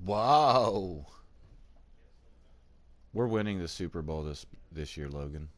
Wow. We're winning the Super Bowl this year, Logan.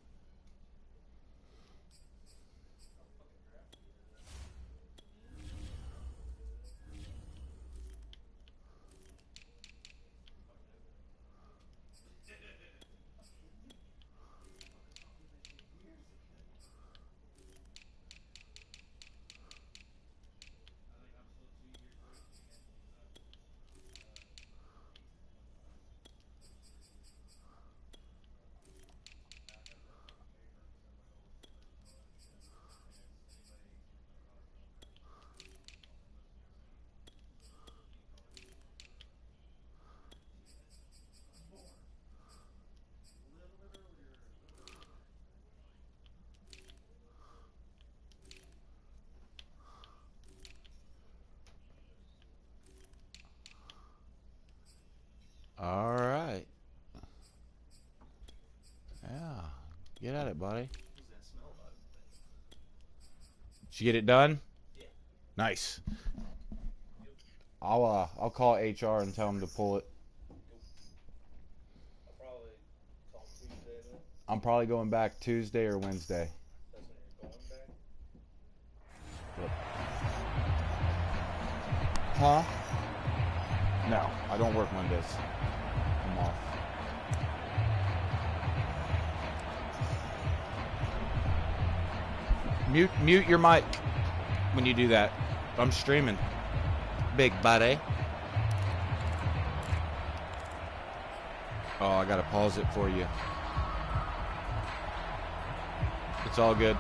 All right. Yeah. Get at it, buddy. Did you get it done? Yeah. Nice. I'll call HR and tell them to pull it. I'm probably going back Tuesday or Wednesday. Yep. Huh? No, I don't work Mondays. I'm off. Mute your mic when you do that. I'm streaming. Big buddy. Oh, I gotta pause it for you. It's all good.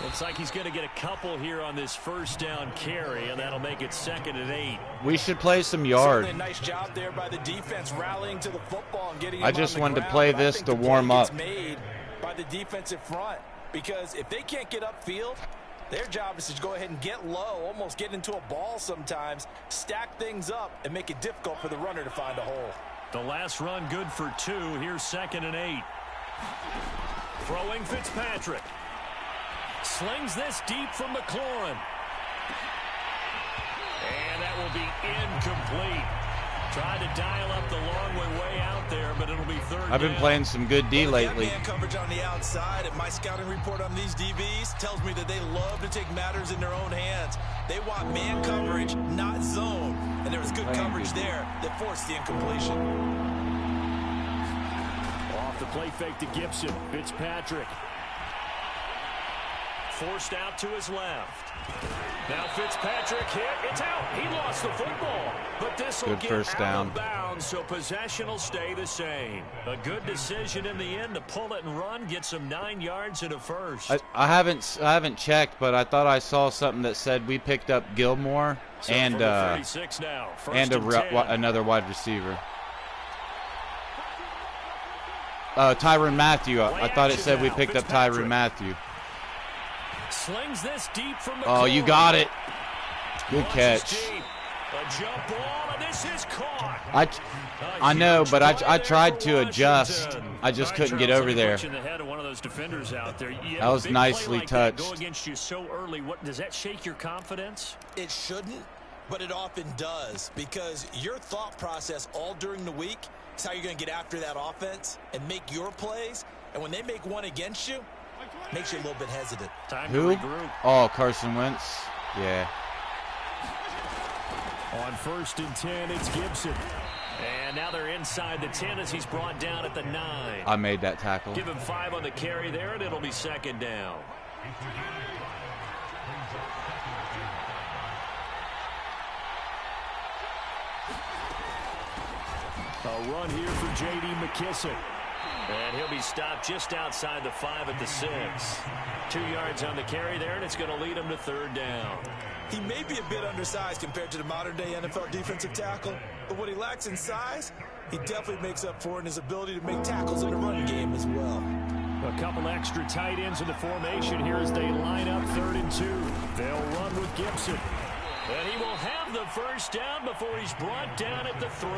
Looks like he's going to get a couple here on this first down carry, and that'll make it 2nd and 8. We should play some yard. Nice job there by the defense rallying to the football and getting. I just wanted to play this to warm up. Made by the defensive front, because if they can't get upfield, their job is to go ahead and get low, almost get into a ball sometimes, stack things up, and make it difficult for the runner to find a hole. The last run good for 2. Here's 2nd and 8. Throwing Fitzpatrick. Slings this deep from McLaurin. And that will be incomplete. Tried to dial up the long way out there, but it'll be 3rd I've been down. playing some good D lately. Man coverage on the outside, and my scouting report on these DBs tells me that they love to take matters in their own hands. They want man coverage, not zone. And there was good coverage there that forced the incompletion. Off the play fake to Gibson. Fitzpatrick. Forced out to his left. Now Fitzpatrick hit. It's out. He lost the football. But this will get first down. out of bounds, so possession will stay the same. A good decision in the end to pull it and run, get some 9 yards and a first. I haven't checked, but I thought I saw something that said we picked up Gilmore So and now, another wide receiver. Tyrann Mathieu. I thought it said we picked up Tyrann Mathieu. Slings this deep from the Oh, you got it. Good catch. A jump ball, and this is caught. I know, but I tried to adjust. I just couldn't get over there. That was nicely touched. Go against you so early. What does that shake your confidence? It shouldn't, but it often does, because your thought process all during the week is how you're going to get after that offense and make your plays. And when they make one against you, makes you a little bit hesitant. Who? Oh, Carson Wentz. Yeah. On 1st and 10, it's Gibson. And now they're inside the 10 as he's brought down at the 9. I made that tackle. Give him 5 on the carry there, and it'll be 2nd down. A run here for J.D. McKissick. And he'll be stopped just outside the 5 at the 6. 2 yards on the carry there, and it's going to lead him to 3rd down. He may be a bit undersized compared to the modern-day NFL defensive tackle, but what he lacks in size, he definitely makes up for in his ability to make tackles in the run game as well. A couple extra tight ends in the formation here as they line up 3rd and 2. They'll run with Gibson. And he will have the first down before he's brought down at the 3.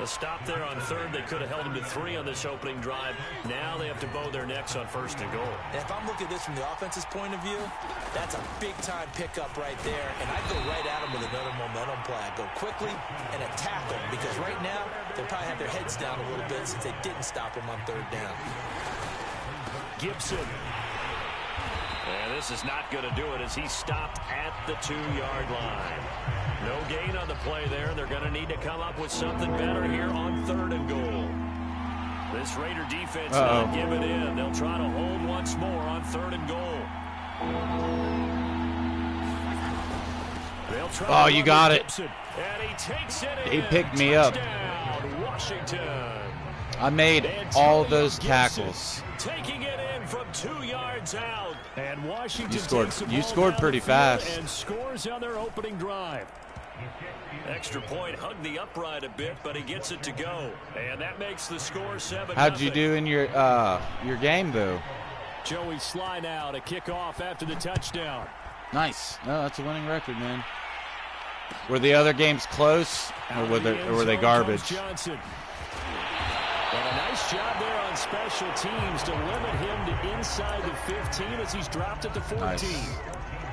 A stop there on third. They could have held him to 3 on this opening drive. Now they have to bow their necks on first and goal. And if I'm looking at this from the offense's point of view, that's a big-time pickup right there. And I'd go right at him with another momentum play. I'd go quickly and attack him because right now they'll probably have their heads down a little bit since they didn't stop him on third down. Gibson. And this is not going to do it as he stopped at the 2-yard line. No gain on the play there. They're going to need to come up with something better here on third and goal. This Raider defense not giving in. They'll try to hold once more on third and goal. They'll try you got it. Gibson, and he takes it in. He picked me up. Washington. I made all those tackles. Taking it in from 2 yards out. And Washington You scored pretty fast. And scores on their opening drive. Extra point, hugged the upright a bit, but he gets it to go. And that makes the score 7-0. How'd you do in your game, though? Joey Sly now to kick off after the touchdown. Nice. No, that's a winning record, man. Were the other games close, or were they garbage? Johnson. And a nice job there on special teams to limit him to inside the 15 as he's dropped at the 14. Nice.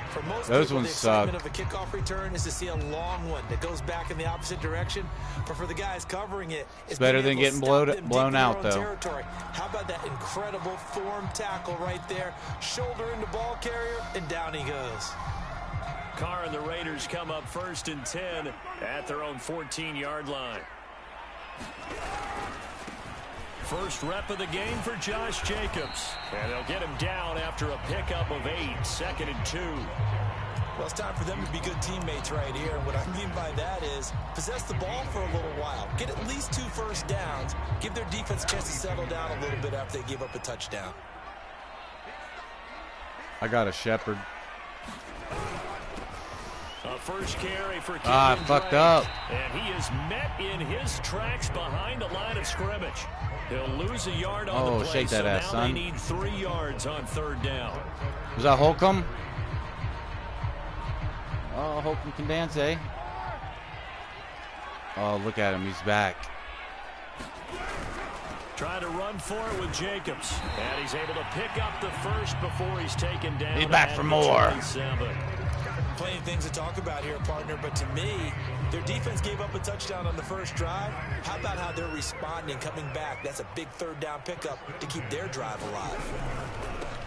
For most Those people, ones the excitement suck. of a kickoff return is to see a long one that goes back in the opposite direction. But for the guys covering it, It's better than getting blown out, though. Territory. How about that incredible form tackle right there? Shoulder into ball carrier, and down he goes. Carr and the Raiders come up 1st and 10 at their own 14-yard line. First rep of the game for Josh Jacobs. And they'll get him down after a pickup of 8, 2nd and 2. Well, it's time for them to be good teammates right here. And what I mean by that is possess the ball for a little while. Get at least 2 first downs. Give their defense a chance to settle down a little bit after they give up a touchdown. I got a Shepherd. A first carry for Kenyon I fucked Drake. up. And he is met in his tracks behind the line of scrimmage. He'll lose a yard on the play, shake that so ass, now son. they need 3 yards on third down. Was that Holcomb? Oh, Holcomb can dance, eh? Oh, look at him. He's back. Trying to run for it with Jacobs. And he's able to pick up the first before he's taken down. He's back for more. 27. Plenty of things to talk about here, partner, but to me, their defense gave up a touchdown on the first drive. How about how they're responding, coming back? That's a big third down pickup to keep their drive alive.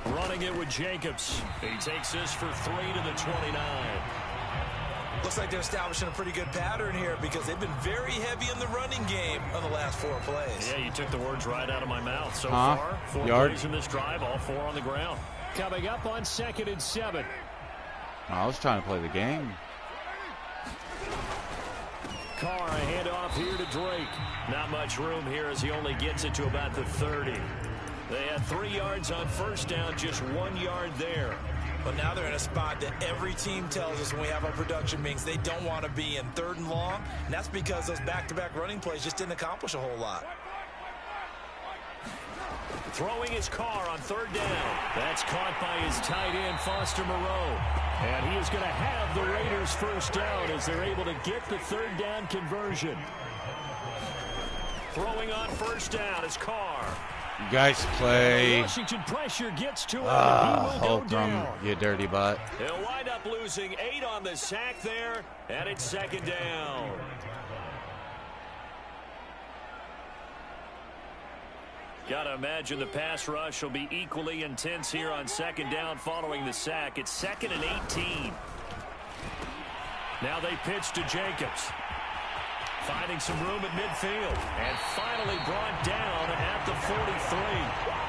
Running it with Jacobs. He takes this for 3 to the 29. Looks like they're establishing a pretty good pattern here because they've been very heavy in the running game on the last 4 plays. Yeah, you took the words right out of my mouth. So far, 4 plays in this drive, all 4 on the ground. Coming up on 2nd and 7. I was trying to play the game. Carr, a handoff here to Drake. Not much room here as he only gets it to about the 30. They had 3 yards on first down, just 1 yard there. But now they're in a spot that every team tells us when we have our production meetings they don't want to be in, 3rd and long. And that's because those back-to-back running plays just didn't accomplish a whole lot. Throwing his Carr on 3rd down. That's caught by his tight end, Foster Moreau. And he is going to have the Raiders first down as they're able to get the 3rd down conversion. Throwing on first down is Carr. You guys play. Washington pressure gets to him. He will go down. You dirty butt. He'll wind up losing 8 on the sack there, and it's 2nd down. Got to imagine the pass rush will be equally intense here on 2nd down following the sack. It's 2nd and 18. Now they pitch to Jacobs. Finding some room at midfield. And finally brought down at the 43.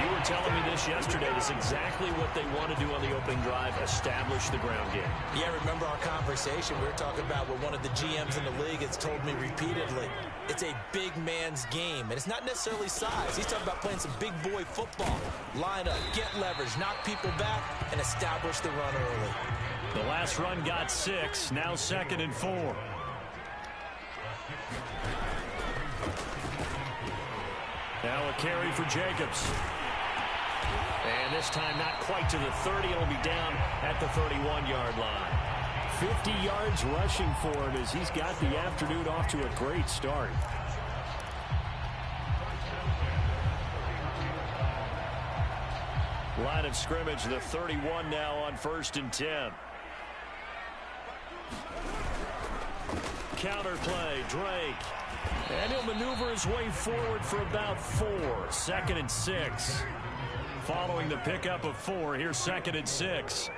You were telling me this yesterday. This is exactly what they want to do on the opening drive, establish the ground game. Yeah, remember our conversation. We were talking about what one of the GMs in the league has told me repeatedly. It's a big man's game, and it's not necessarily size. He's talking about playing some big boy football. Line up, get leverage, knock people back, and establish the run early. The last run got 6, now 2nd and 4. Now a carry for Jacobs. And this time not quite to the 30. It'll be down at the 31-yard line. 50 yards rushing for him as he's got the afternoon off to a great start. Line of scrimmage, the 31 now on 1st and 10. Counter play, Drake. And he'll maneuver his way forward for about 4. 2nd and 6. Following the pickup of 4, here's 2nd and 6.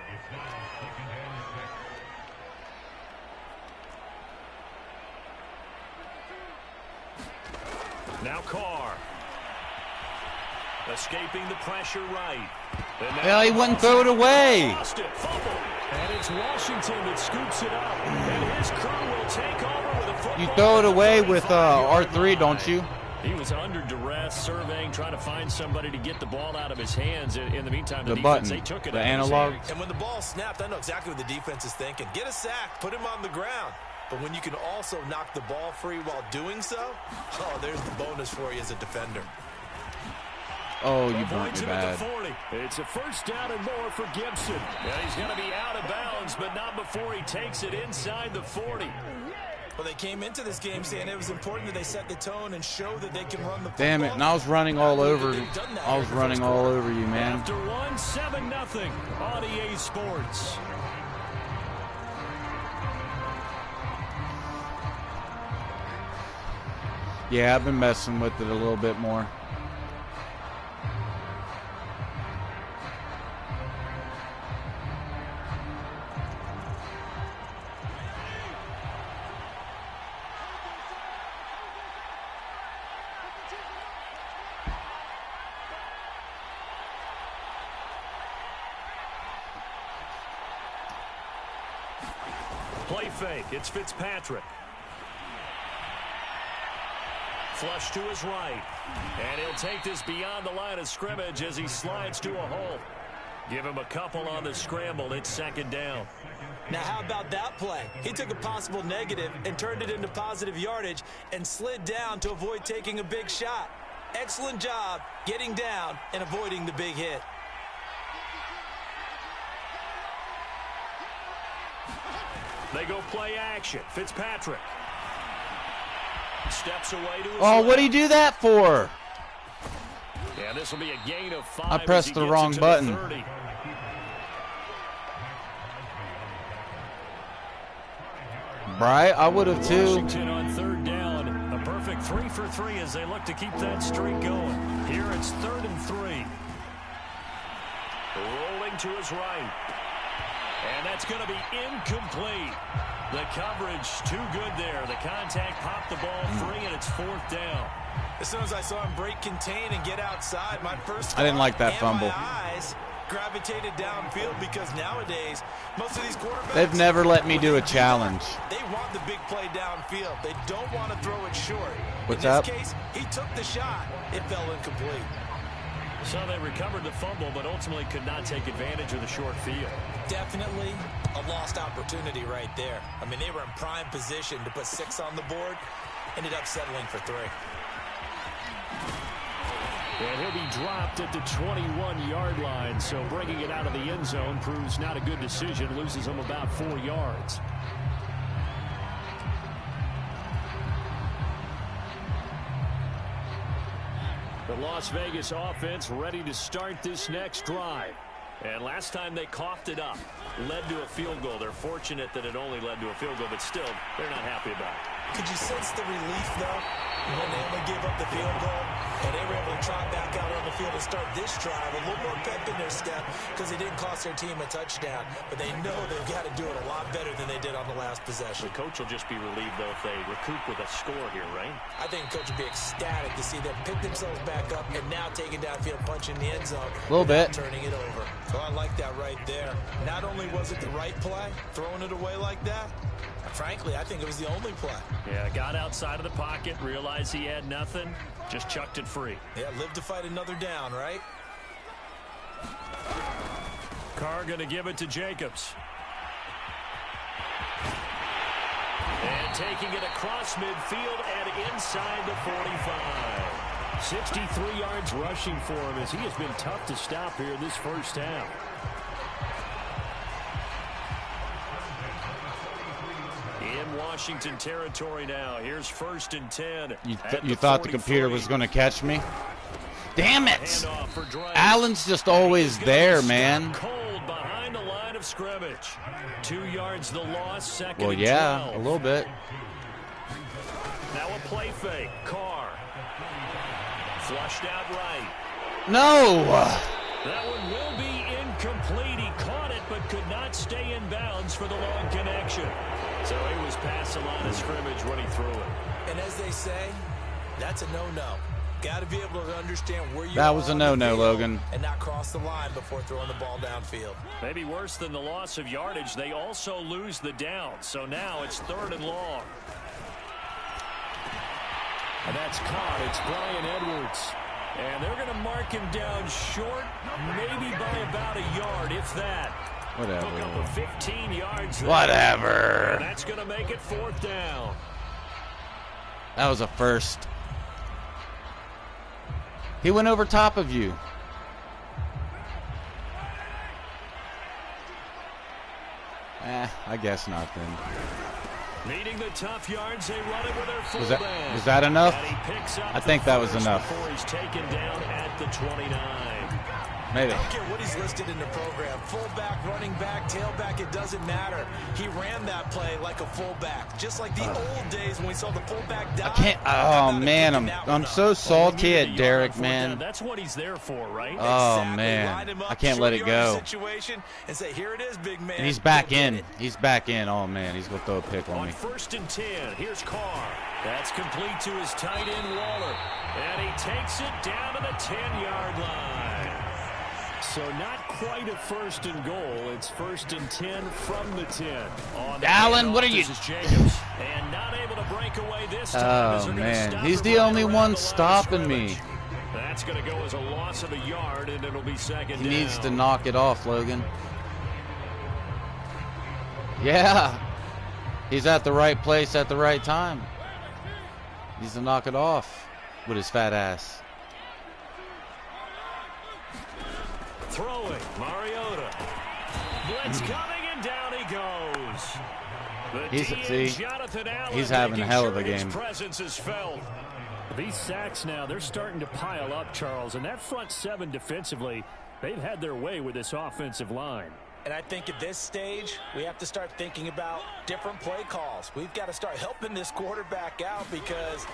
Now Carr. Escaping the pressure right. Yeah, he wouldn't throw it away. Lost it, fumble. And it's Washington that scoops it up. And his crew will take over with a football. You throw it away with R3, don't you? He was under duress, surveying, trying to find somebody to get the ball out of his hands. In the meantime, the defense, they took it the out analog. of his hands. And when the ball snapped, I know exactly what the defense is thinking. Get a sack, put him on the ground. But when you can also knock the ball free while doing so, oh, there's the bonus for you as a defender. Oh, you burnt me bad. It's a 1st down and more for Gibson. And he's going to be out of bounds, but not before he takes it inside the 40. Well, they came into this game saying it was important that they set the tone and show that they can run the football. Damn it, and I was running all over. I was running all over you, man. After 7-0 on EA Sports. Yeah, I've been messing with it a little bit more. Play fake. It's Fitzpatrick. Flush to his right. And he'll take this beyond the line of scrimmage as he slides to a hole. Give him a couple on the scramble. It's 2nd down. Now, how about that play? He took a possible negative and turned it into positive yardage and slid down to avoid taking a big shot. Excellent job getting down and avoiding the big hit. They go play action. Fitzpatrick. Steps away to his Oh, what'd he do that for? Yeah, this will be a gain of 5. I pressed the wrong button. Right, I would have too. Washington on 3rd down. A perfect 3 for 3 as they look to keep that streak going. Here it's 3rd and 3. Rolling to his right. And that's going to be incomplete. The coverage too good there. The contact popped the ball free, and it's 4th down. As soon as I saw him break contain and get outside, my first I didn't like that fumble. My eyes gravitated downfield because nowadays most of these quarterbacks, They've never let me do a challenge. They want the big play downfield. They don't want to throw it short. What's In this up? case, he took the shot. It fell incomplete. So they recovered the fumble, but ultimately could not take advantage of the short field. Definitely a lost opportunity right there. I mean, they were in prime position to put 6 on the board. Ended up settling for 3. And he'll be dropped at the 21-yard line, so bringing it out of the end zone proves not a good decision. Loses him about 4 yards. The Las Vegas offense ready to start this next drive. And last time they coughed it up, led to a field goal. They're fortunate that it only led to a field goal, but still, they're not happy about it. Could you sense the relief, though, when they only gave up the field goal and they were able to trot back out on the field and start this drive a little more pep in their step because it didn't cost their team a touchdown, but they know they've got to do it a lot better than they did on the last possession. The coach will just be relieved, though, if they recoup with a score here, right? I think the coach will be ecstatic to see them pick themselves back up and now taking downfield, punching the end zone. A little bit. Turning it over. So I like that right there. Not only was it the right play, throwing it away like that, frankly, I think it was the only play. Yeah, got outside of the pocket, realized he had nothing, just chucked it free. Yeah, live to fight another down, right? Carr going to give it to Jacobs. And taking it across midfield and inside the 45. 63 yards rushing for him as he has been tough to stop here this first half. Washington territory now. Here's 1st and 10. You thought the computer was going to catch me? Damn it! Allen's just always there, man. Cold behind the line of scrimmage. 2 yards the loss, 2nd Well, and yeah, 12. a little bit. Now a play fake. Carr. Flushed out right. No! That one will be incomplete. He caught it but could not stay in bounds for the long connection. So he was past the line of scrimmage when he threw it. And as they say, that's a no-no. Got to be able to understand where you That are was a on the no-no, field Logan. and not cross the line before throwing the ball downfield. Maybe worse than the loss of yardage, they also lose the down. So now it's 3rd and long. And that's caught. It's Brian Edwards. And they're going to mark him down short, maybe by about a yard, if that. Whatever. Took up a 15 yards there. Whatever. And that's going to make it 4th down. That was a first. He went over top of you. I guess not then. Needing the tough yards, they run it with their fullback. Was that enough? And he picks up I think that was enough. before he's taken down at the 29. Maybe. I don't care what he's listed in the program. Fullback, running back, tailback, it doesn't matter. He ran that play like a fullback. Just like the old days when we saw the fullback dive. I can't. Oh, man. I'm so salty at Derek, man. That's what he's there for, right? Oh, Exactly. man. Line him up, I can't let it short yardage go. Situation and say, here it is, big man. And he's back Go get in. it. He's back in. Oh, man. He's going to throw a pick on On me. 1st and 10, here's Carr. That's complete to his tight end, Waller. And he takes it down to the 10-yard line. So not quite a 1st and goal. It's 1st and 10 from the 10. On the Allen, what are you? This is Jacobs. And not able to break away this time. as Oh, they're gonna man. stop He's it the right only around one the line of stopping me. scrimmage. That's going to go as a loss of a yard, and it'll be 2nd down. He needs to knock it off, Logan. Yeah. He's at the right place at the right time. He needs to knock it off with his fat ass. Throwing, Mariota. Blitz coming, and down he goes. Jonathan Allen he's having a hell of a his game. presence is felt. These sacks now, they're starting to pile up, Charles. And that front 7 defensively, they've had their way with this offensive line. And I think at this stage, we have to start thinking about different play calls. We've got to start helping this quarterback out because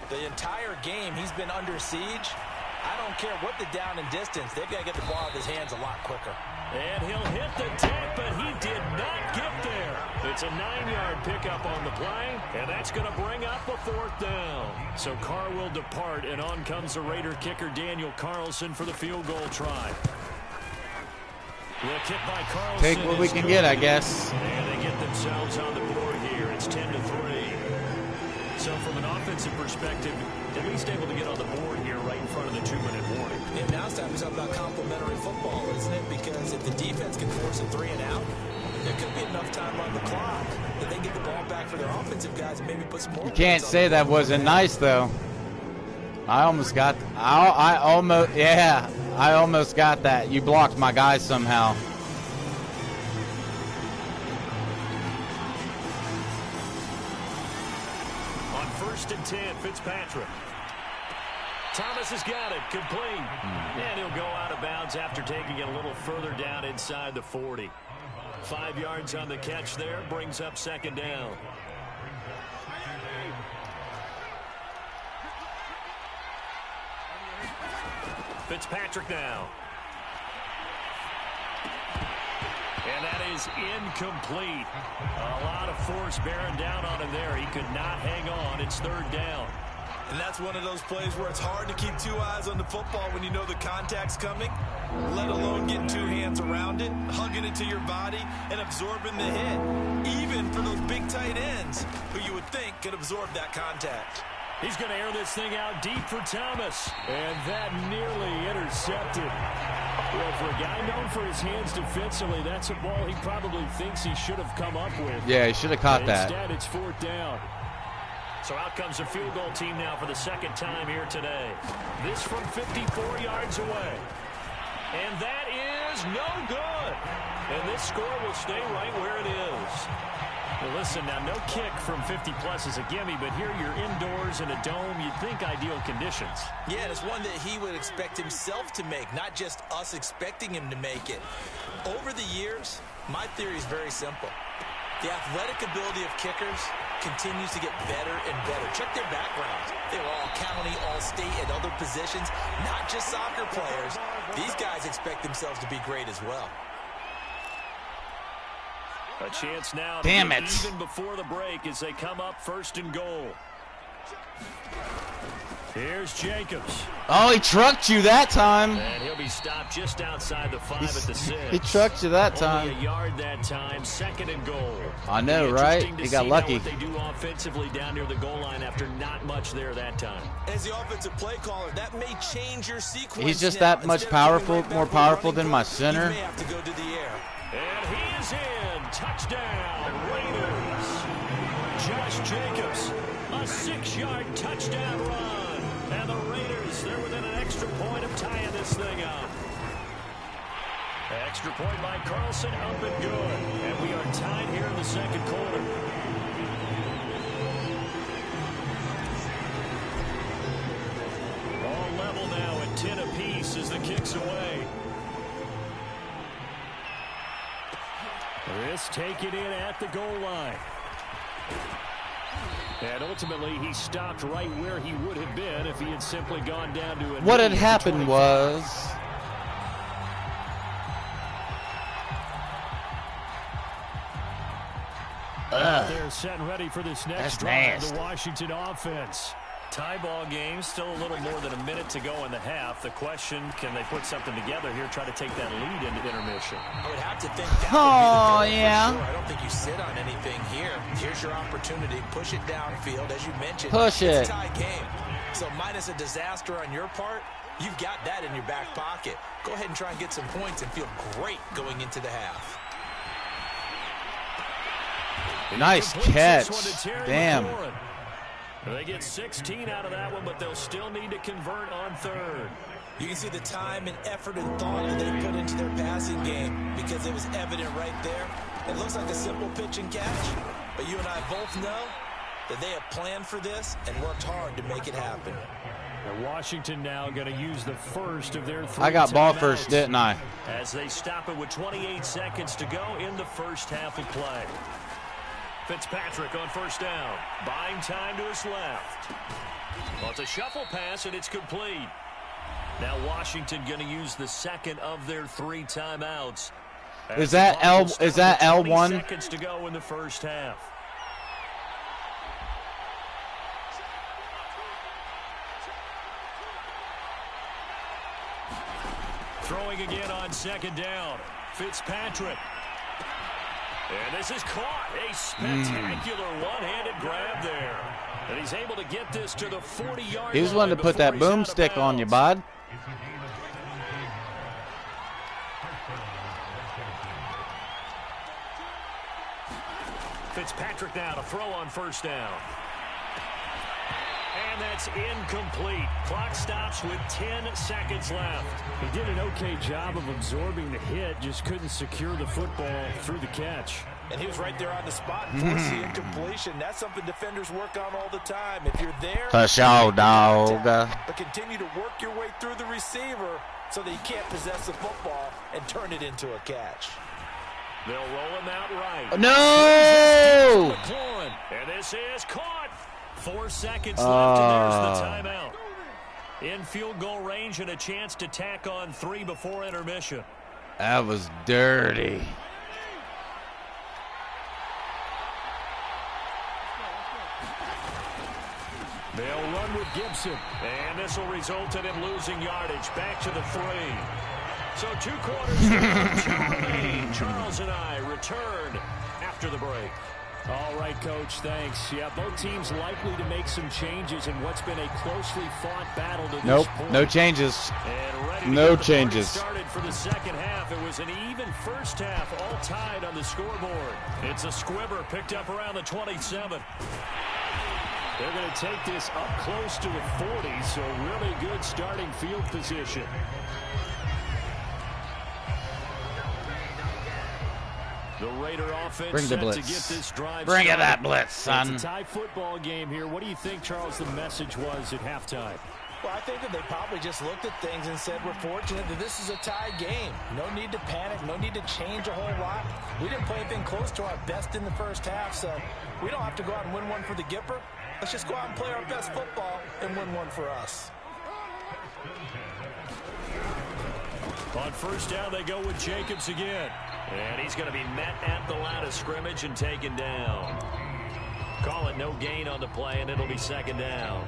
the entire game he's been under siege. I don't care what the down and distance. They've got to get the ball out of his hands a lot quicker. And he'll hit the tech, but he did not get there. It's a 9-yard pickup on the play, and that's going to bring up a 4th down. So Carr will depart, and on comes the Raider kicker Daniel Carlson for the field goal try. The kick by Carlson. Take what we can get, I guess. And they get themselves on the board here. It's 10-3. So from an offensive perspective, at least able to get on the board here right in front of the 2-minute warning. And now it's time to talk about complementary football, isn't it? Because if the defense can force a 3 and out, there could be enough time on the clock that they get the ball back for their offensive guys and maybe put some more. You can't say that wasn't nice, though. I almost got that. You blocked my guy somehow. On 1st and 10, Fitzpatrick. Thomas has got it, complete. And he'll go out of bounds after taking it a little further down inside the 40. 5 yards on the catch there, brings up 2nd down. Fitzpatrick now. And that is incomplete. A lot of force bearing down on him there. He could not hang on. It's 3rd down. And that's one of those plays where it's hard to keep 2 eyes on the football when you know the contact's coming, let alone getting 2 hands around it, hugging it to your body, and absorbing the hit. Even for those big tight ends who you would think could absorb that contact. He's going to air this thing out deep for Thomas. And that nearly intercepted. Well, for a guy known for his hands defensively, that's a ball he probably thinks he should have come up with. Yeah, he should have caught that. Instead, it's 4th down. So out comes the field goal team now for the 2nd time here today. This from 54 yards away. And that is no good. And this score will stay right where it is. Well, listen, now no kick from 50-plus is a gimme, but here you're indoors in a dome. You'd think ideal conditions. Yeah, and it's one that he would expect himself to make, not just us expecting him to make it. Over the years, my theory is very simple. The athletic ability of kickers continues to get better and better. Check their backgrounds. They were all county, all state, and other positions, not just soccer players. These guys expect themselves to be great as well. A chance now to Damn get it. even before the break as they come up 1st and goal. Here's Jacobs. Oh, he trucked you that time. And he'll be stopped just outside the 5 at the 6. He trucked you that time. Only a yard that time, 2nd and goal. I know, right? He got lucky. What they do offensively down near the goal line after not much there that time. As the offensive play caller, that may change your sequence. He's just now. that much Instead of powerful, going right more back powerful running than my play, center. You may have to go to the air. And he is in. Touchdown, Raiders. Josh Jacobs, a 6-yard touchdown run. And the Raiders, they're within an extra point of tying this thing up. Extra point by Carlson, up and good. And we are tied here in the 2nd quarter. All level now at 10 apiece as the kick's away. This taken in at the goal line. And ultimately, he stopped right where he would have been if he had simply gone down to a What had knee at the happened 25. was... They're set and ready for this next That's drive. nasty. The Washington offense. Tie ball game, still a little more than a minute to go in the half. The question, can they put something together here, try to take that lead into intermission? I would have to think that would be the goal yeah. for sure. I don't think you sit on anything here. Here's your opportunity. Push it downfield, as you mentioned. Push it. It's a tie game. So minus a disaster on your part, you've got that in your back pocket. Go ahead and try and get some points and feel great going into the half. Nice catch. Damn. They get 16 out of that one, but they'll still need to convert on 3rd. You can see the time and effort and thought that they put into their passing game because it was evident right there. It looks like a simple pitch and catch, but you and I both know that they have planned for this and worked hard to make it happen. Now Washington now going to use the first of their 3 I got ball timeouts first, didn't I? as they stop it with 28 seconds to go in the first half of play. Fitzpatrick on 1st down. Buying time to his left. Well, it's a shuffle pass, and it's complete. Now Washington going to use the 2nd of their 3 timeouts. Is that L1? Seconds to go in the first half. Throwing again on 2nd down. Fitzpatrick. And this is caught. A spectacular one-handed grab there. And he's able to get this to the 40-yard line. He was wanting to put that boomstick on you, bud. Fitzpatrick now to throw on 1st down. And that's incomplete. Clock stops with 10 seconds left. He did an okay job of absorbing the hit, just couldn't secure the football through the catch. And he was right there on the spot and forced the incompletion. That's something defenders work on all the time. If you're there, For sure, dog. but continue to work your way through the receiver so that he can't possess the football and turn it into a catch. They'll roll him out right. No! McLaurin, and this is caught. 4 seconds left, and there's the timeout. In field goal range and a chance to tack on 3 before intermission. That was dirty. They'll run with Gibson, and this will result in him losing yardage. Back to the 3. So 2 quarters to remain. Charles and I return after the break. All right, Coach, thanks. Yeah, both teams likely to make some changes in what's been a closely fought battle to this point. No changes. And ready to No get the changes. party started for the second half. It was an even first half, all tied on the scoreboard. It's a squibber picked up around the 27. They're going to take this up close to the 40, so really good starting field position. The Raider offense Bring the set blitz. to get this drive Bring it started. that blitz, son. It's a tie football game here. What do you think, Charles, the message was at halftime? Well, I think that they probably just looked at things and said, we're fortunate that this is a tie game. No need to panic. No need to change a whole lot. We didn't play anything close to our best in the first half, so we don't have to go out and win one for the Gipper. Let's just go out and play our best football and win one for us. On first down, they go with Jacobs again. And he's going to be met at the line of scrimmage and taken down. Call it no gain on the play, and it'll be second down.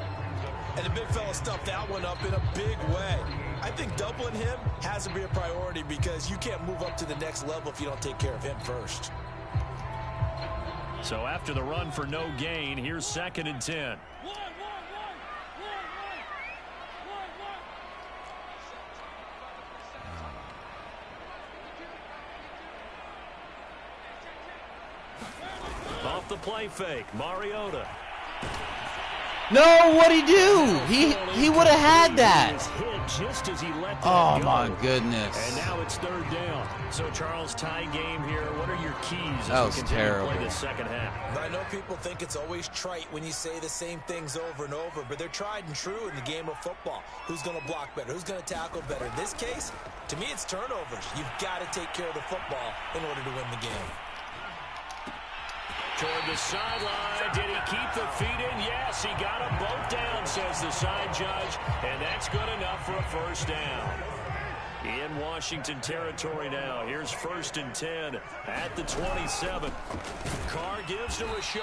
And the big fella stuffed that one up in a big way. I think doubling him has to be a priority because you can't move up to the next level if you don't take care of him first. So after the run for no gain, here's 2nd and 10. Off the play fake, Mariota. No, what'd he do? He would have had that. Just as he let that Oh, go. my goodness. And now it's 3rd down. So, Charles, tie game here. What are your keys That as was we continue terrible. to play the second half? I know people think it's always trite when you say the same things over and over, but they're tried and true in the game of football. Who's going to block better? Who's going to tackle better? In this case, to me, it's turnovers. You've got to take care of the football in order to win the game. Toward the sideline. Did he keep the feet in? Yes, he got them both down, says the side judge. And that's good enough for a first down. In Washington territory now. Here's 1st and 10 at the 27. Carr gives to Richard.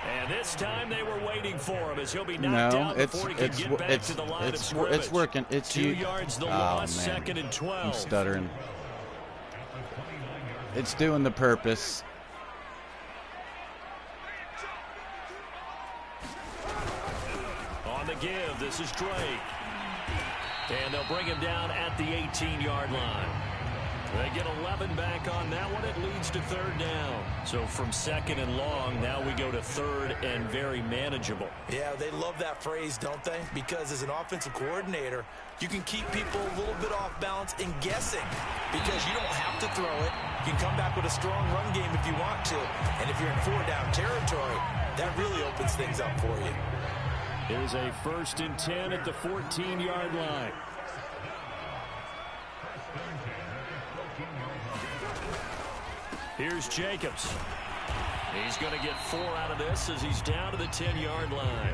And this time they were waiting for him as he'll be knocked down before he can get back to the line of scrimmage. It's working. It's 2 yards the loss, man. 2nd and 12. I'm stuttering. It's doing the purpose. On the give, this is Drake. And they'll bring him down at the 18-yard line. They get 11 back on that one. It leads to 3rd down. So from 2nd and long, now we go to 3rd and very manageable. Yeah, they love that phrase, don't they? Because as an offensive coordinator, you can keep people a little bit off balance and guessing because you don't have to throw it. You can come back with a strong run game if you want to. And if you're in 4-down territory, that really opens things up for you. Here's a 1st and 10 at the 14-yard line. Here's Jacobs. He's going to get 4 out of this as he's down to the 10-yard line.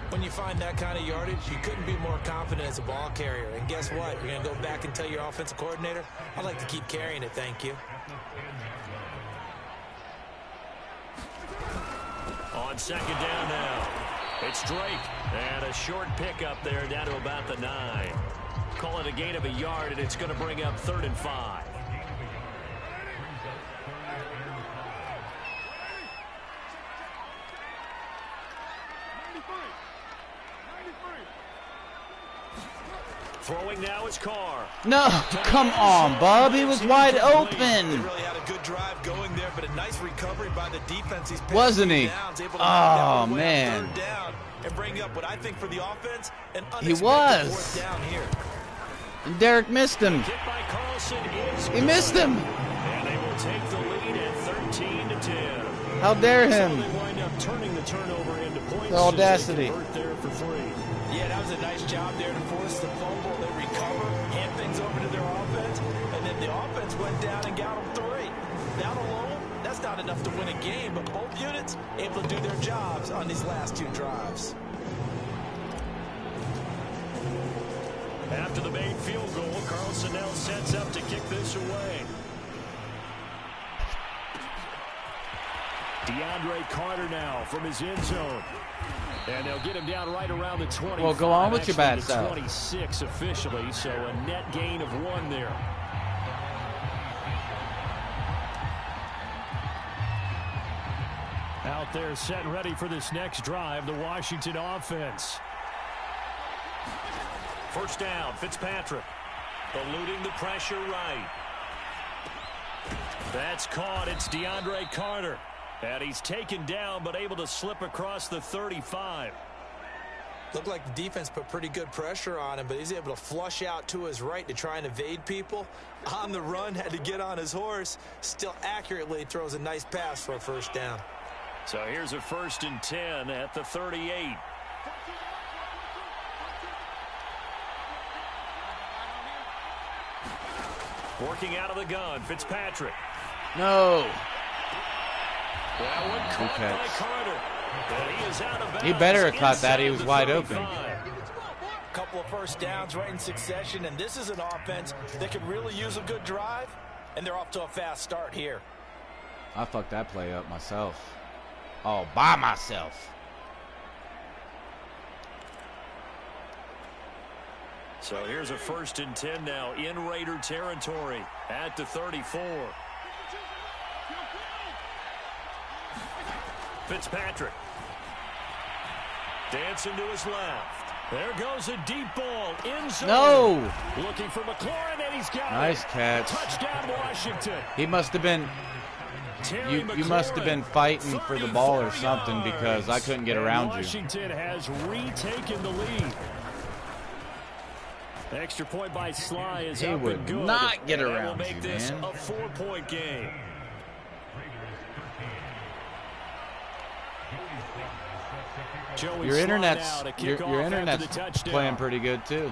When you find that kind of yardage, you couldn't be more confident as a ball carrier. And guess what? You're going to go back and tell your offensive coordinator, I'd like to keep carrying it, thank you. On 2nd down now, it's Drake. And a short pickup there down to about the 9. Call it a gain of a yard, and it's going to bring up 3rd and 5. Throwing now is Carr. No, come on, Bub. He was wide They open. really had a good drive going there, but a nice recovery by the defense. He's Wasn't he? Downs, able to knock that Oh, one away on man. 3rd down and bring up what I think for the offense an He unexpected was. 4th down here. And Derek missed him. Hit by Carlson is He missed him. And they will take the lead at 13-10. How dare So him? they wind up turning the turnover into points. The audacity. As they convert there for 3. Yeah, that was a nice job there to force the fumble. They recover, hand things over to their offense, and then the offense went down and got them 3. Down alone, that's not enough to win a game, but both units able to do their jobs on these last 2 drives. After the made field goal, Carlson now sets up to kick this away. DeAndre Carter now from his end zone. And they'll get him down right around the 25. Well, go on with your bad the self. 26 officially, so a net gain of 1 there. Out there set and ready for this next drive, the Washington offense. First down, Fitzpatrick. Eluding the pressure right. That's caught. It's DeAndre Carter. And he's taken down but able to slip across the 35. Looked like the defense put pretty good pressure on him, but he's able to flush out to his right to try and evade people. On the run, had to get on his horse. Still accurately throws a nice pass for a first down. So here's a 1st and 10 at the 38. Working out of the gun, Fitzpatrick. No. That one caught by Carter. And he is out of bounds. He better have caught that. He was wide open. Couple of first downs right in succession, and this is an offense that could really use a good drive, and they're off to a fast start here. I fucked that play up myself. All by myself. So here's a 1st and 10 now in Raider territory at the 34. Fitzpatrick. Dancing to his left. There goes a deep ball in zone. No. Looking for McLaurin, and he's got Nice it. catch. Touchdown Washington. He must have been. You must have been fighting for the ball or something because I couldn't get around you. Washington has retaken the lead. Extra point by Sly is He up would and good. not get And that around will make you, this man. a 4-point game. Joey Your internet's slide out, a your kickoff internet's after the touchdown. playing pretty good too.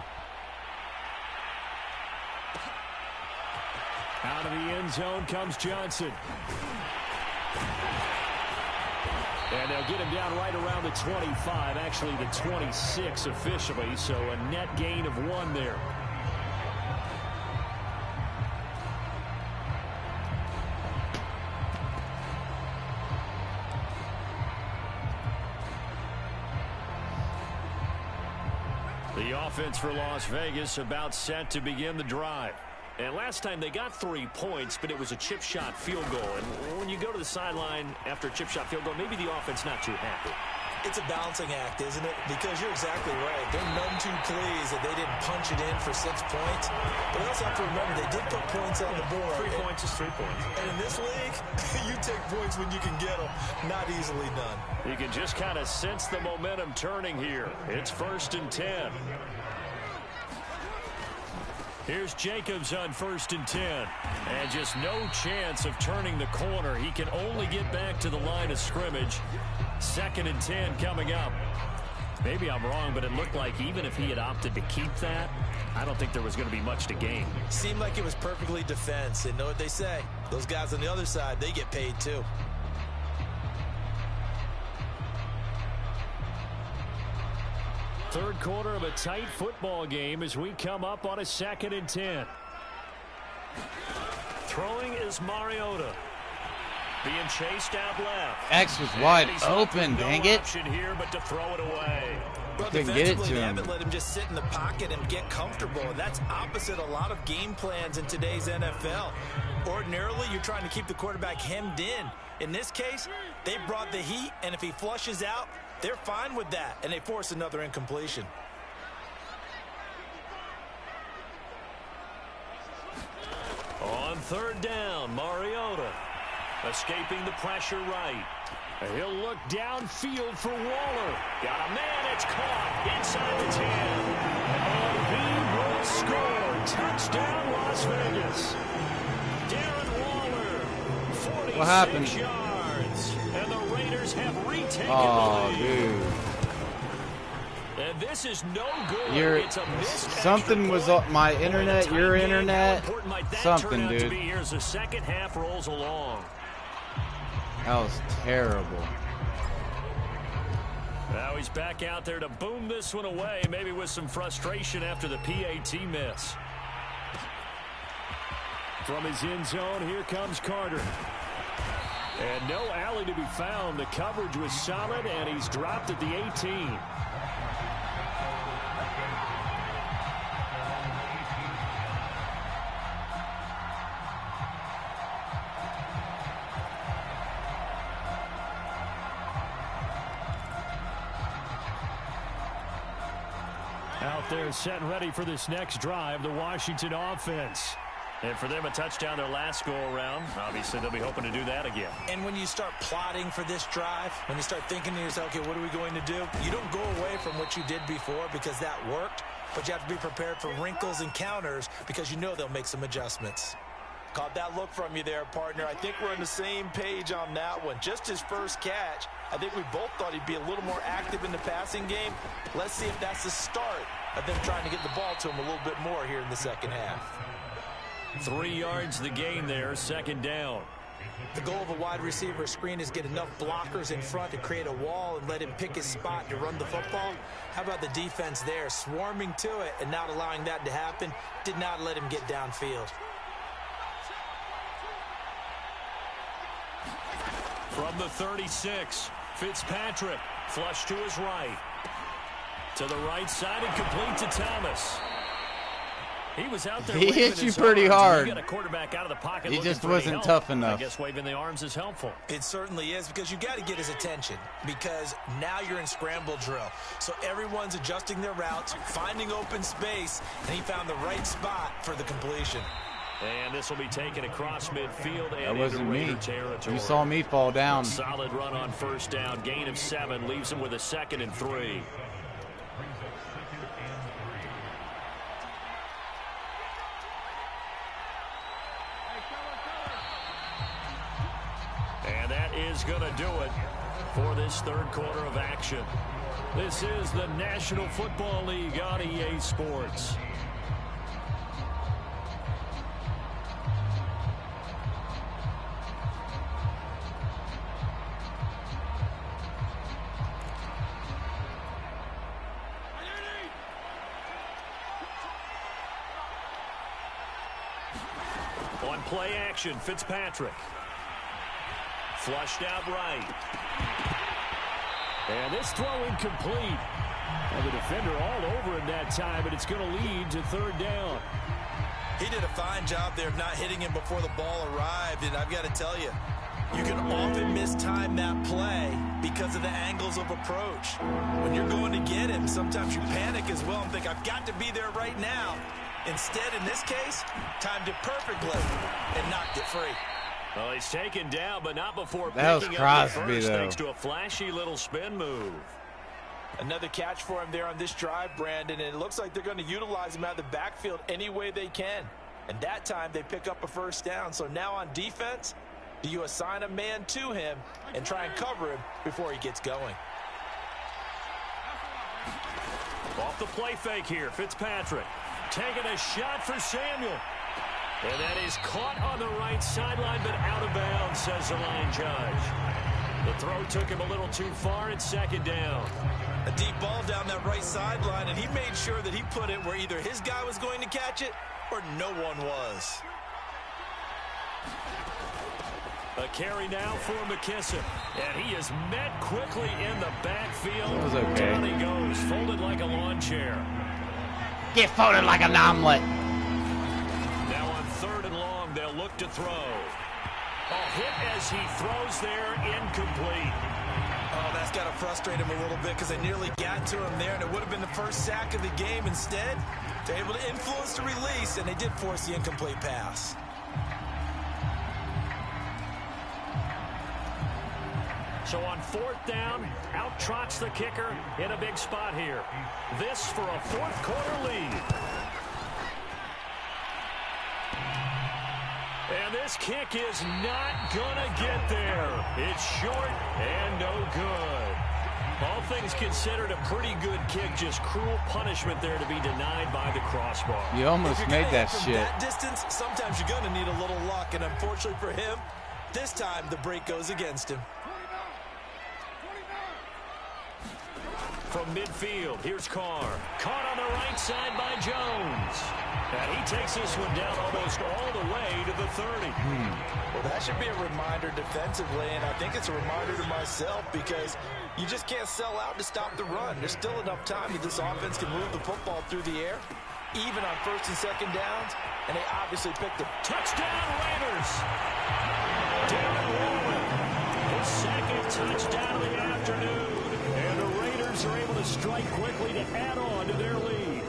Out of the end zone comes Johnson. And they'll get him down right around the 25, actually the 26 officially, so a net gain of 1 there. The offense for Las Vegas about set to begin the drive. And last time they got 3 points, but it was a chip shot field goal. And when you go to the sideline after a chip shot field goal, maybe the offense not too happy. It's a balancing act, isn't it? Because you're exactly right. They're none too pleased that they didn't punch it in for 6 points. But we also have to remember they did put points on the board. 3 points is 3 points. And in this league, you take points when you can get them. Not easily done. You can just kind of sense the momentum turning here. It's 1st and 10. Here's Jacobs on 1st and 10. And just no chance of turning the corner. He can only get back to the line of scrimmage. 2nd and 10 coming up. Maybe I'm wrong, but it looked like even if he had opted to keep that, I don't think there was going to be much to gain. Seemed like it was perfectly defense. And know what they say? Those guys on the other side, they get paid too. Third quarter of a tight football game as we come up on a 2nd and 10. Throwing is Mariota. Being chased out left. X was wide And he's open, no dang it. option here but to throw it away. But Couldn't get it to defensively, they him. haven't let him just sit in the pocket and get comfortable. And that's opposite a lot of game plans in today's NFL. Ordinarily, you're trying to keep the quarterback hemmed in. In this case, they brought the heat, and if he flushes out, they're fine with that, and they force another incompletion. On 3rd down, Mariota escaping the pressure right. He'll look downfield for Waller. Got a man, it's caught inside the 10. And he will score. Touchdown, Las Vegas. Darren Waller, 46 What happened? yards. And the Raiders have retaken Oh, the lead. dude. And this is no good. You're, It's a missed something extra was point. up my internet, Boy, your tight game. How internet, important might that something, turn out to dude. be here as the second half rolls along. That was terrible. Now he's back out there to boom this one away, maybe with some frustration after the PAT miss. From his end zone, here comes Carter. And no alley to be found. The coverage was solid, and he's dropped at the 18. Out there set and ready for this next drive, the Washington offense. And for them, a touchdown their last go-around. Obviously, they'll be hoping to do that again. And when you start plotting for this drive, when you start thinking to yourself, okay, what are we going to do? You don't go away from what you did before because that worked, but you have to be prepared for wrinkles and counters because you know they'll make some adjustments. Caught that look from you there, partner. I think we're on the same page on that one. Just his first catch, I think we both thought he'd be a little more active in the passing game. Let's see if that's the start of them trying to get the ball to him a little bit more here in the second half. 3 yards the gain there, second down. The goal of a wide receiver screen is get enough blockers in front to create a wall and let him pick his spot to run the football. How about the defense there, swarming to it and not allowing that to happen? Did not let him get downfield. From the 36, Fitzpatrick, flush to his right. To the right side and complete to Thomas. He was out there. He hit you pretty hard. You got a quarterback out of the pocket. He just wasn't tough enough. I guess waving the arms is helpful. It certainly is because you got to get his attention because now you're in scramble drill. So everyone's adjusting their routes, finding open space, and he found the right spot for the completion. And this will be taken across midfield and that wasn't into Raider me. territory. You saw me fall down. Solid run on first down. Gain of 7 leaves him with a 2nd and 3. And that is going to do it for this third quarter of action. This is the National Football League on EA Sports. On play action, Fitzpatrick. Flushed out right. And this throw incomplete. And the defender all over him that time, but it's going to lead to third down. He did a fine job there of not hitting him before the ball arrived, and I've got to tell you, you can often mistime that play because of the angles of approach. When you're going to get him, sometimes you panic as well and think, I've got to be there right now. Instead, in this case, timed it perfectly and knocked it free. Well, he's taken down, but not before That picking was up the Crosby, first, though. thanks to a flashy little spin move. Another catch for him there on this drive, Brandon, and it looks like they're going to utilize him out of the backfield any way they can. And that time, they pick up a first down. So now on defense, do you assign a man to him and try and cover him before he gets going? Off the play fake here, Fitzpatrick. Taking a shot for Samuel. And that is caught on the right sideline, but out of bounds, says the line judge. The throw took him a little too far. It's second down. A deep ball down that right sideline, and he made sure that he put it where either his guy was going to catch it or no one was. A carry now for McKissick. And he is met quickly in the backfield. That was okay. Down he goes, folded like a lawn chair. Get folded like an omelet. Now on 3rd and long, they'll look to throw. A hit as he throws there, incomplete. Oh, that's got to frustrate him a little bit because they nearly got to him there, and it would have been the first sack of the game. Instead, they're able to influence the release, and they did force the incomplete pass. So on 4th down, out trots the kicker in a big spot here. This for a 4th quarter lead. And this kick is not gonna get there. It's short and no good. All things considered, a pretty good kick, just cruel punishment there to be denied by the crossbar. You almost made that from shit. That distance, sometimes you're gonna need a little luck, and unfortunately for him, this time the break goes against him. From midfield, here's Carr. Caught on the right side by Jones. And he takes this one down almost all the way to the 30. Well, that should be a reminder defensively, and I think it's a reminder to myself because you just can't sell out to stop the run. There's still enough time that this offense can move the football through the air, even on 1st and 2nd downs, and they obviously picked a touchdown Raiders. Darren Waller, his 2nd touchdown of the afternoon. And the Raiders are able to strike quickly to add on to their lead.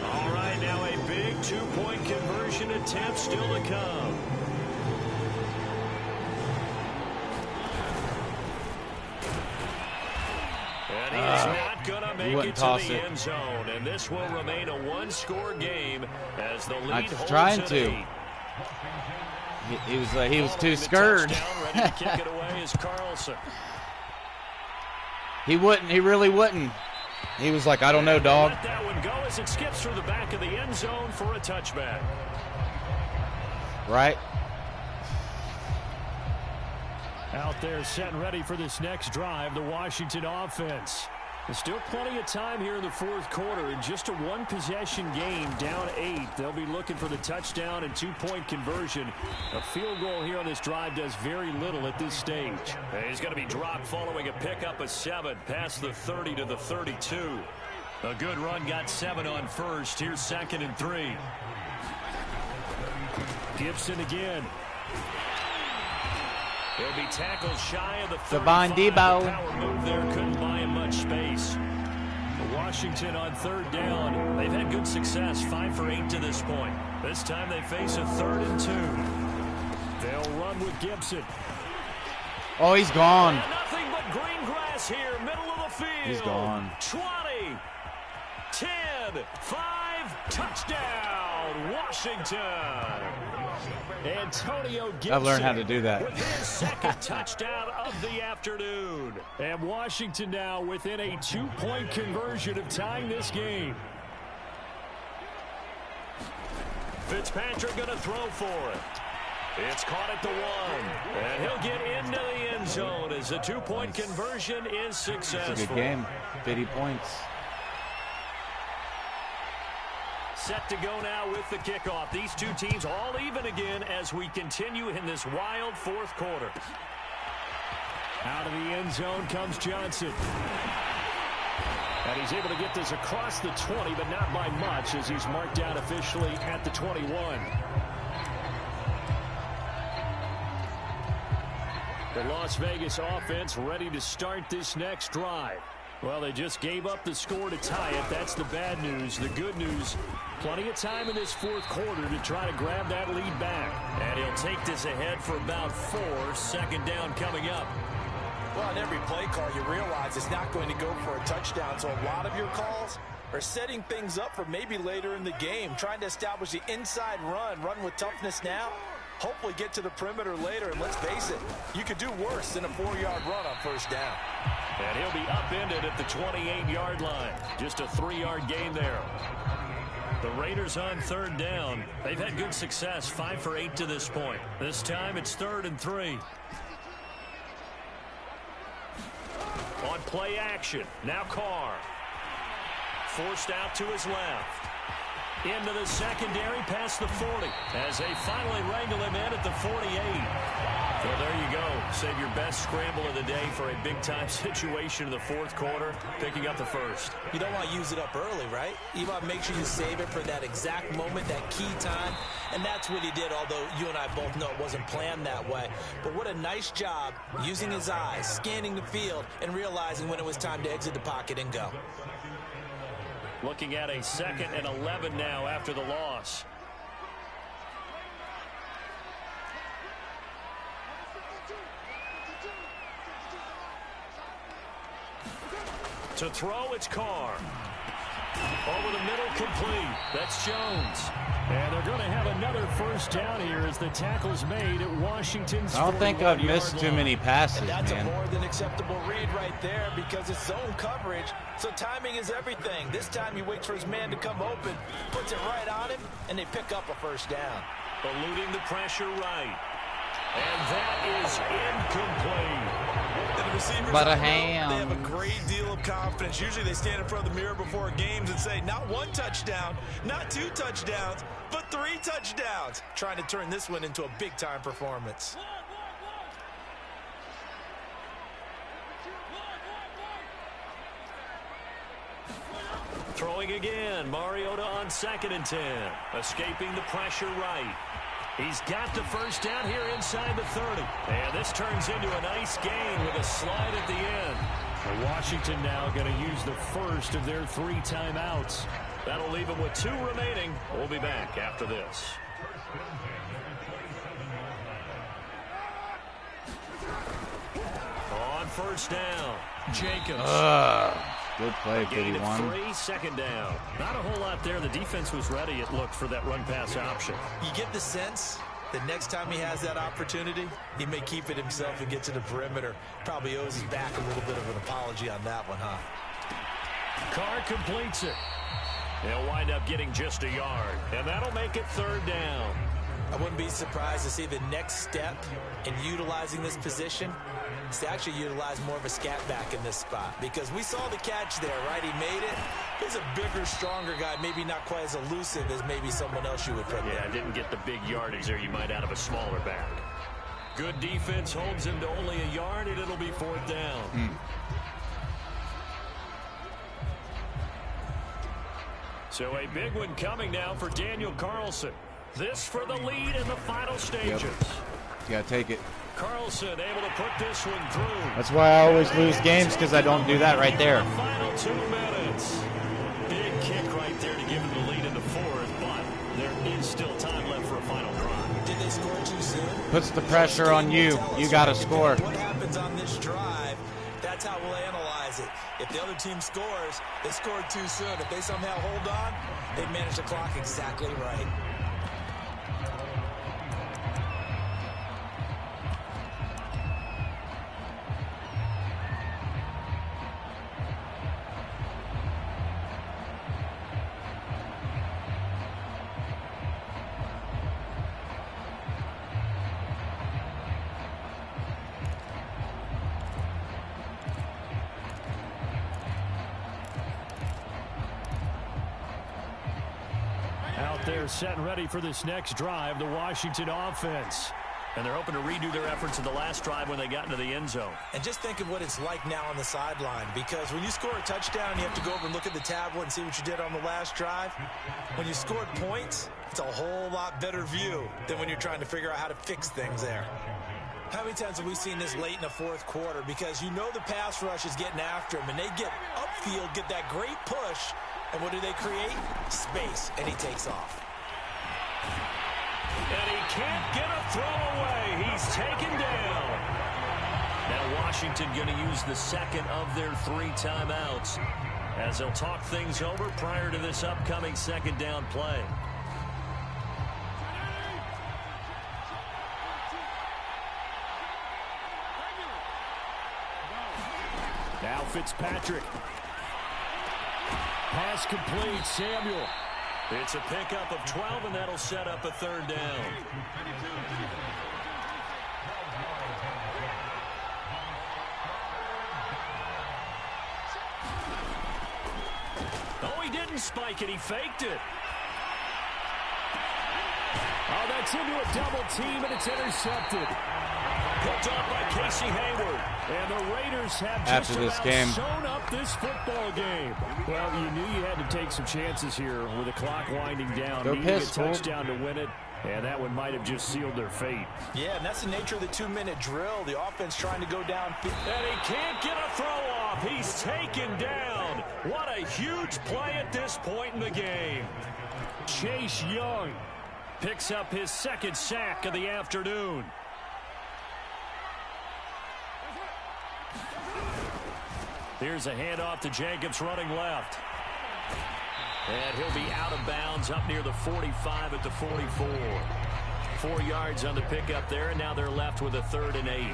All right, now a big 2-point conversion conversion attempt still to come. And he is not going to make it to the end zone. And this will remain a one-score game as the lead holds trying at to. 8. He was too scared. Ready to kick it away is Carlson. He wouldn't. He really wouldn't. He was like, I don't know, dog. Let that one go as it skips through the back of the end zone for a touchback. Right. Out there set and ready for this next drive, the Washington offense. There's still plenty of time here in the fourth quarter. In just a one-possession game, down 8. They'll be looking for the touchdown and two-point conversion. A field goal here on this drive does very little at this stage. He's going to be dropped following a pickup of 7 past the 30 to the 32. A good run got 7 on first. Here's 2nd and 3. Gibson again. He'll be tackled shy of the 35. Divine Debo. The power move there couldn't buy him much space. Washington on 3rd down. They've had good success, 5 for 8 to this point. This time they face a 3rd and 2. They'll run with Gibson. Oh, he's gone. And nothing but green grass here, middle of the field. He's gone. 20, 10, 5, touchdown, Washington. Antonio Gibson. I've learned how to do that. With his 2nd touchdown of the afternoon. And Washington now within a 2-point conversion of tying this game. Fitzpatrick going to throw for it. It's caught at the 1. And he'll get into the end zone as the 2-point conversion is successful. It's a good game. 50 points. Set to go now with the kickoff. These two teams all even again as we continue in this wild fourth quarter. Out of the end zone comes Johnson. And he's able to get this across the 20, but not by much as he's marked down officially at the 21. The Las Vegas offense ready to start this next drive. Well, they just gave up the score to tie it. That's the bad news. The good news, plenty of time in this fourth quarter to try to grab that lead back. And he'll take this ahead for about 4. 2nd down coming up. Well, on every play call, you realize it's not going to go for a touchdown. So a lot of your calls are setting things up for maybe later in the game, trying to establish the inside run with toughness now. Hopefully get to the perimeter later, and let's face it, you could do worse than a 4-yard run on 1st down. And he'll be upended at the 28-yard line. Just a 3-yard gain there. The Raiders on 3rd down. They've had good success, 5 for 8 to this point. This time it's 3rd and 3. On play action, now Carr. Forced out to his left. Into the secondary past the 40 as they finally wrangle him in at the 48. Well, there you go. Save your best scramble of the day for a big-time situation in the fourth quarter, picking up the 1st. You don't want to use it up early, right? You want to make sure you save it for that exact moment, that key time, and that's what he did, although you and I both know it wasn't planned that way. But what a nice job using his eyes, scanning the field, and realizing when it was time to exit the pocket and go. Looking at a 2nd and 11 now after the loss. To throw, it's Carr. Over the middle, complete. That's Jones. And they're going to have another 1st down here as the tackle's made at Washington's 41-yard line. I don't think I've missed too many passes, and that's man. a more than acceptable read right there because it's zone coverage, so timing is everything. This time he waits for his man to come open, puts it right on him, and they pick up a 1st down. Eluding the pressure right. And that is incomplete. And the receivers, But a they ham. have a great deal of confidence. Usually they stand in front of the mirror before games and say, not 1 touchdown, not 2 touchdowns, but 3 touchdowns. Trying to turn this one into a big-time performance. Throwing again. Mariota on 2nd and 10. Escaping the pressure right. He's got the 1st down here inside the 30. And this turns into a nice gain with a slide at the end. And Washington now going to use the 1st of their 3 timeouts. That'll leave them with 2 remaining. We'll be back after this. On first down, Jacobs. Good play, Gain of 51. 3, second down. Not a whole lot there. The defense was ready, it looked, for that run-pass option. You get the sense that next time he has that opportunity, he may keep it himself and get to the perimeter. Probably owes his back a little bit of an apology on that one, huh? Carr completes it. They'll wind up getting just a yard, and that'll make it third down. I wouldn't be surprised to see the next step in utilizing this position is to actually utilize more of a scat back in this spot, because we saw the catch there, right? He made it. He's a bigger, stronger guy, maybe not quite as elusive as maybe someone else you would put there. Yeah, didn't get the big yardage there you might out of a smaller back. Good defense holds him to only a yard, and it'll be fourth down. So a big one coming now for Daniel Carlson. This for the lead in the final stages. Yep. You gotta take it. Carlson able to put this one through. That's why I always lose games, because I don't do that right there. Final 2 minutes. Big kick right there to give him the lead in the fourth, but there is still time left for a final drive. Did they score too soon? Puts the pressure on you. You gotta score. What happens on this drive, that's how we'll analyze it. If the other team scores, they scored too soon. If they somehow hold on, they manage the clock exactly right. Out there set and ready for this next drive, the Washington offense. And they're hoping to redo their efforts in the last drive when they got into the end zone. And just think of what it's like now on the sideline, because when you score a touchdown, you have to go over and look at the tablet and see what you did on the last drive. When you scored points, it's a whole lot better view than when you're trying to figure out how to fix things there. How many times have we seen this late in the fourth quarter? Because you know the pass rush is getting after him, and they get upfield, get that great push, and what do they create? Space, and he takes off. And he can't get a throw away. He's taken down. Now Washington going to use the second of their 3 timeouts as they'll talk things over prior to this upcoming second down play. Now Fitzpatrick. Pass complete, Samuel. It's a pickup of 12, and that'll set up a third down. Oh, he didn't spike it. He faked it. Oh, that's into a double team, and it's intercepted. Picked up by Casey Hayward. And the Raiders have just about sewn up this football game. Well, you knew you had to take some chances here with the clock winding down. Needing a touchdown to win it, and that one might have just sealed their fate. Yeah, and that's the nature of the 2-minute drill. The offense trying to go down. And he can't get a throw off. He's taken down. What a huge play at this point in the game. Chase Young picks up his second sack of the afternoon. Here's a handoff to Jacobs running left. And he'll be out of bounds up near the 45 at the 44. 4 yards on the pickup there, and now they're left with a 3rd and 8.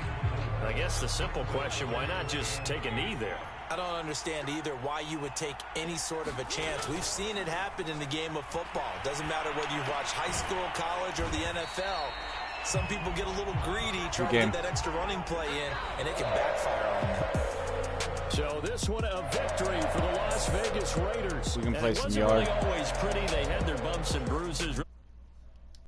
I guess the simple question, why not just take a knee there? I don't understand either why you would take any sort of a chance. We've seen it happen in the game of football. Doesn't matter whether you watch high school, college, or the NFL. Some people get a little greedy, trying to get that extra running play in, and it can backfire on them. So this one a victory for the Las Vegas Raiders. We can play some yards. It wasn't really always pretty. They had their bumps and bruises.